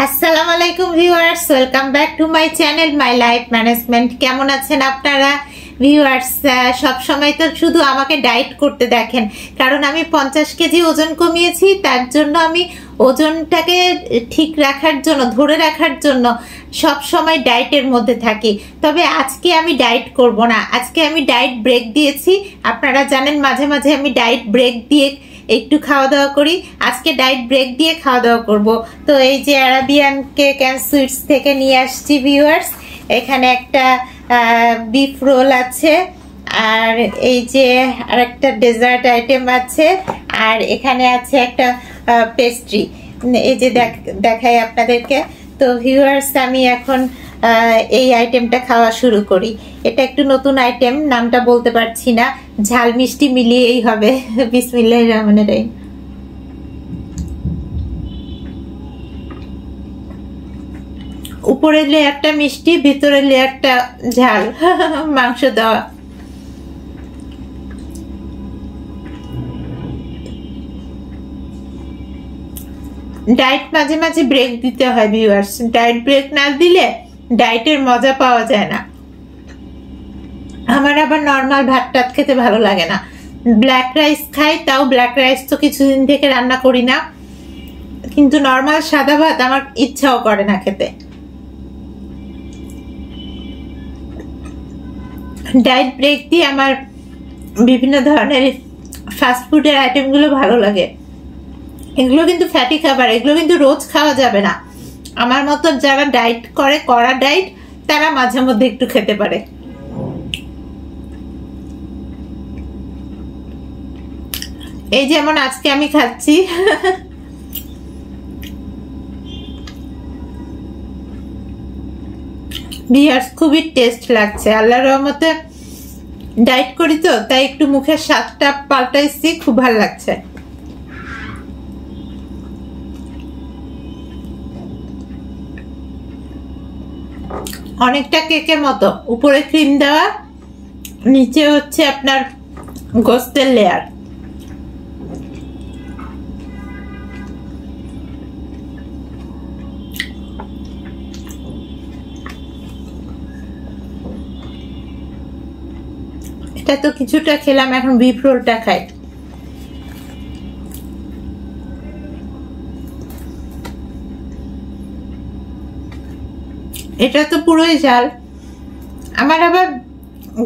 আসসালামু আলাইকুম viewers, welcome back to my channel my life management. কেমন আছেন আপনারা ভিউয়ার্স? সব সময় তো শুধু আমাকে ডায়েট করতে দেখেন, কারণ আমি 50 কেজি ওজন কমিয়েছি। তার জন্য আমি ওজনটাকে ঠিক রাখার জন্য, ধরে রাখার জন্য সব সময় ডায়েটের মধ্যে থাকি। তবে আজকে আমি ডায়েট করব না, আজকে আমি ডায়েট ব্রেক দিয়েছি। আপনারা জানেন মাঝে মাঝে আমি ডায়েট ব্রেক দিয়ে একটু খাওয়া দাওয়া করি। আজকে ডায়েট ব্রেক দিয়ে খাওয়া দাওয়া করব। তো এই যে আরাবিয়ান কেক অ্যান্ড সুইটস থেকে নিয়ে আসছি ভিউয়ার্স। এখানে একটা বিফ রোল আছে, আর এই যে আরেকটা ডেজার্ট আইটেম আছে, আর এখানে আছে একটা পেস্ট্রি। এই যে দেখাই আপনাদেরকে। তো ভিউয়ার্স, আমি এখন এই আইটেমটা খাওয়া শুরু করি। এটা একটু নতুন আইটেম, নামটা বলতে পারছি না, ঝাল মিষ্টি মিলিয়েই হবে। বিসমিল্লাহির রহমানির রহিম। উপরের লেয়ারটা মিষ্টি, ভিতরের লেয়ারটা ঝাল, মাংস দেওয়া। ডায়েট মাঝে মাঝে ব্রেক দিতে হয় ভিউয়ার্স। ডায়েট ব্রেক না দিলে ডায়েটের মজা পাওয়া যায় না। আমার আবার নর্মাল ভাত টাত খেতে ভালো লাগে না। ব্ল্যাক রাইস খাই, তাও ব্ল্যাক রাইস তো কিছুদিন থেকে রান্না করি না, কিন্তু নর্মাল সাদা ভাত আমার ইচ্ছাও করে না খেতে। ডায়েট ব্রেক দিয়ে আমার বিভিন্ন ধরনের ফাস্ট ফুডের আইটেমগুলো ভালো লাগে। এগুলো কিন্তু ফ্যাটি খাবার, এগুলো কিন্তু রোজ খাওয়া যাবে না। আমার মতো যারা ডায়েট করে, কড়া ডায়েট, তারা মাঝে মধ্যে একটু খেতে পারে। এই যেমন আজকে আমি খাচ্ছি বিয়ার্স, খুবই টেস্ট লাগছে। আল্লাহর রহমতে ডায়েট করি তো, তাই একটু মুখের স্বাদটা পাল্টাইছি, খুব ভালো লাগছে। অনেকটা কেকের মতো, উপরে ক্রিম দেওয়া, নিচে হচ্ছে আপনার গোস্তের লেয়ার। এটা তো কিছুটা খেলাম, এখন বিফ রোলটা খাই। এটা তো পুরোই ঝাল। আমার আবার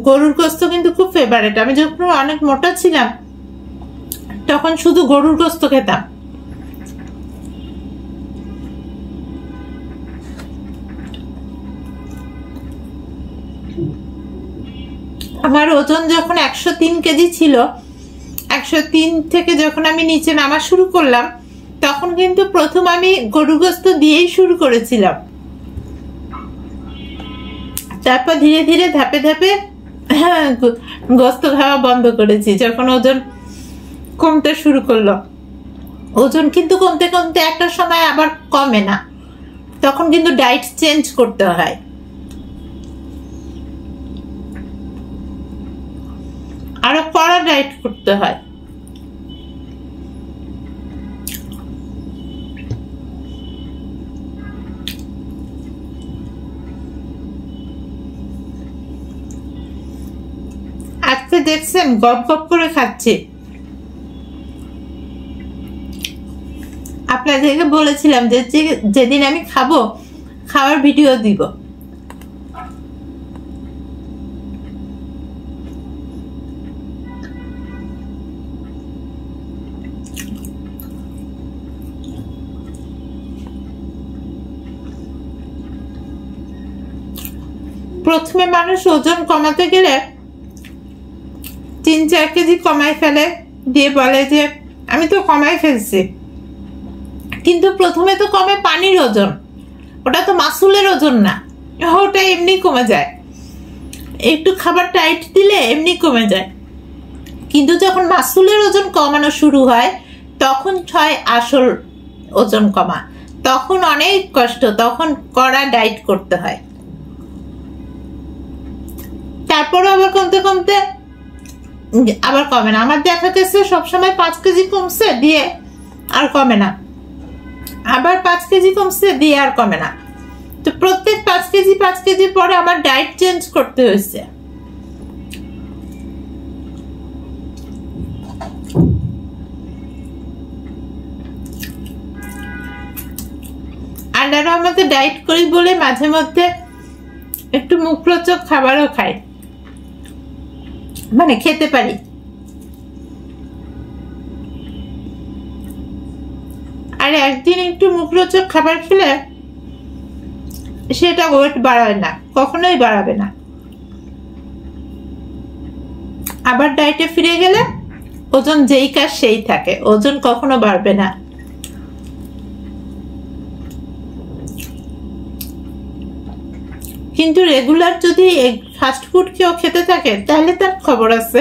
গরুর গোস্ত কিন্তু খুব ফেভারিট। আমি যখন অনেক মোটা ছিলাম তখন শুধু গরুর গোস্ত খেতাম। আমার ওজন যখন 103 কেজি ছিল, 103 থেকে যখন আমি নিচে নামা শুরু করলাম, তখন কিন্তু প্রথম আমি গরুর গোস্ত দিয়েই শুরু করেছিলাম। তারপর ধীরে ধীরে ধাপে ধাপে গোস্ত খাওয়া বন্ধ করেছি যখন ওজন কমতে শুরু করলো। ওজন কিন্তু কমতে কমতে একটা সময় আবার কমে না, তখন কিন্তু ডায়েট চেঞ্জ করতে হয়। আরো কড়া ডায়েট করতে হয়। আজকে দেখছেন গপ গপ করে খাচ্ছি। আপনাদেরকে বলেছিলাম যে যেদিন আমি খাবো, খাওয়ার ভিডিও দিব। প্রথমে মানুষ ওজন কমাতে গেলে 3-4 কেজি কমাই ফেলে, দিয়ে বলে যে আমি তো কমাই ফেলছি। কিন্তু প্রথমে তো কমে পানির ওজন, ওটা তো মাসুলের ওজন না, ওটা এমনি কমে যায়। একটু খাবার টাইট দিলে এমনি কমে যায়। কিন্তু যখন মাসুলের ওজন কমানো শুরু হয়, তখন হয় আসল ওজন কমা। তখন অনেক কষ্ট, তখন কড়া ডায়েট করতে হয়। তারপরে আবার কমতে কমতে আবার কমে না। আমার দেখা গেছে সবসময় 5 কেজি কমছে, দিয়ে আর কমে না। আবার 5 কেজি কমছে, দিয়ে আর কমে না। তো প্রত্যেক 5 কেজি পরে আমার ডায়েট চেঞ্জ করতে হয়েছে। আল্লাহর রহমতে ডায়েট করি বলে মাঝে মধ্যে একটু মুখরোচক খাবারও খাই, মানে খেতে পারি। আর একদিন একটু মুখরোচক খাবার খেলে সেটা ওয়েট বাড়াবে না, কখনোই বাড়াবে না। আবার ডায়েটে ফিরে গেলে ওজন যেই কাজ সেই থাকে, ওজন কখনো বাড়বে না। কিন্তু রেগুলার যদি ফাস্ট ফুড কেউ খেতে থাকে তাহলে তার খবর আছে।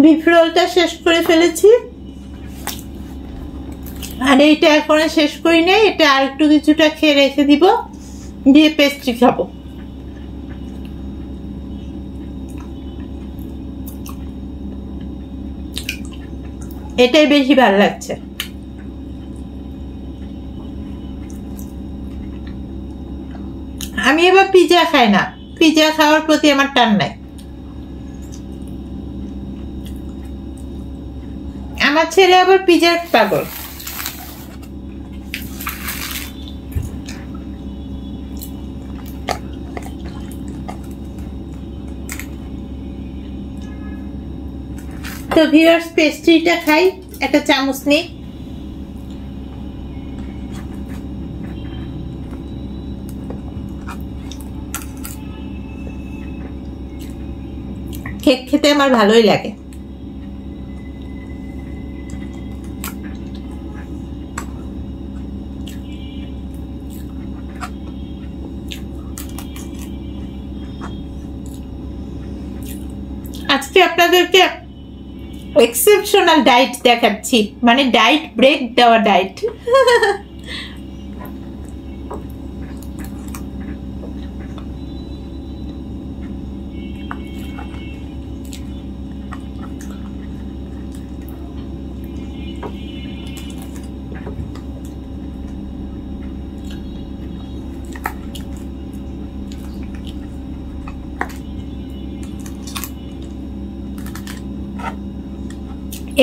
বিফ রোলটা শেষ করে ফেলেছি, আর এইটা এখনো শেষ করি নাই। এটা আর একটু কিছুটা খেয়ে রেখে দিব, দিয়ে পেস্ট্রি খাবো। এটাই বেশি ভালো লাগছে। আমি এবার পিৎজা খাই না, পিৎজা খাওয়ার প্রতি আমার টান নাই। আমার ছেলে আবার পিৎজার পাগল। তো ভিউয়ার্স, পেস্ট্রিটা খাই, একটা চামচ নিই। কেক খেতে আমার ভালোই লাগে। আজকে আপনাদেরকে এক্সেপশনাল ডায়েট দেখাচ্ছি, মানে ডায়েট ব্রেক দেওয়া ডায়েট।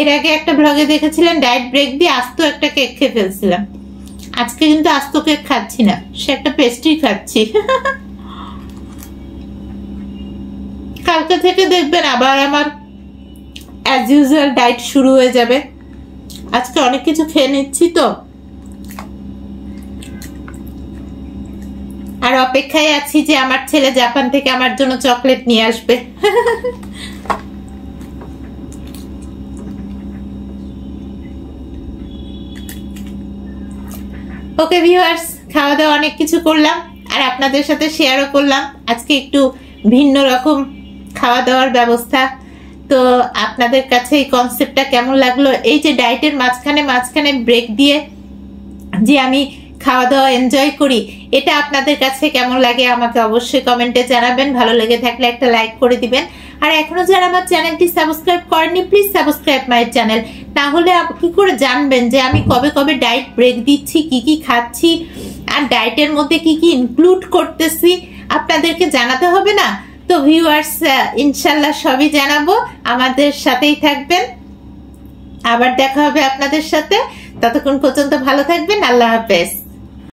এর আগে একটা ব্লগে দেখেছিলেন ডায়েট ব্রেক দিয়ে আস্ত একটা কেক খেয়ে ফেলছিলাম। আজকে কিন্তু আস্ত কেক খাচ্ছি না, সে একটা পেস্ট্রি খাচ্ছি। কালকে থেকে দেখবেন আবার আমার অ্যাজ ইউজুয়াল ডায়েট শুরু হয়ে যাবে। আজকে অনেক কিছু খেয়ে নিচ্ছি তো, আর অপেক্ষায় আছি যে আমার ছেলে জাপান থেকে আমার জন্য চকলেট নিয়ে আসবে। ওকে ভিউয়ার্স, খাওয়া দাওয়া অনেক কিছু করলাম আর আপনাদের সাথে শেয়ারও করলাম। আজকে একটু ভিন্ন রকম খাওয়া দাওয়ার ব্যবস্থা। তো আপনাদের কাছে এই কনসেপ্টটা কেমন লাগলো? এই যে ডায়েটের মাঝখানে ব্রেক দিয়ে যে আমি খাওয়া দাওয়া এনজয় করি, এটা আপনাদের কাছে কেমন লাগে আমাকে অবশ্যই কমেন্টে জানাবেন। ভালো লেগে থাকলে একটা লাইক করে দিবেন। আর এখনো যারা আমার চ্যানেলটি সাবস্ক্রাইব করেননি, প্লিজ সাবস্ক্রাইব মাই চ্যানেল। তাহলে কি করে জানবেন যে আমি কবে কবে ডায়েট ব্রেক দিচ্ছি, কি কি খাচ্ছি, আর ডায়েটের মধ্যে কি কি ইনক্লুড করতেছি, আপনাদেরকে জানাতে হবে না? তো ভিউয়ার্স, ইনশাল্লাহ সবই জানাবো, আমাদের সাথেই থাকবেন। আবার দেখা হবে আপনাদের সাথে, ততক্ষণ পর্যন্ত ভালো থাকবেন। আল্লাহ হাফেজ।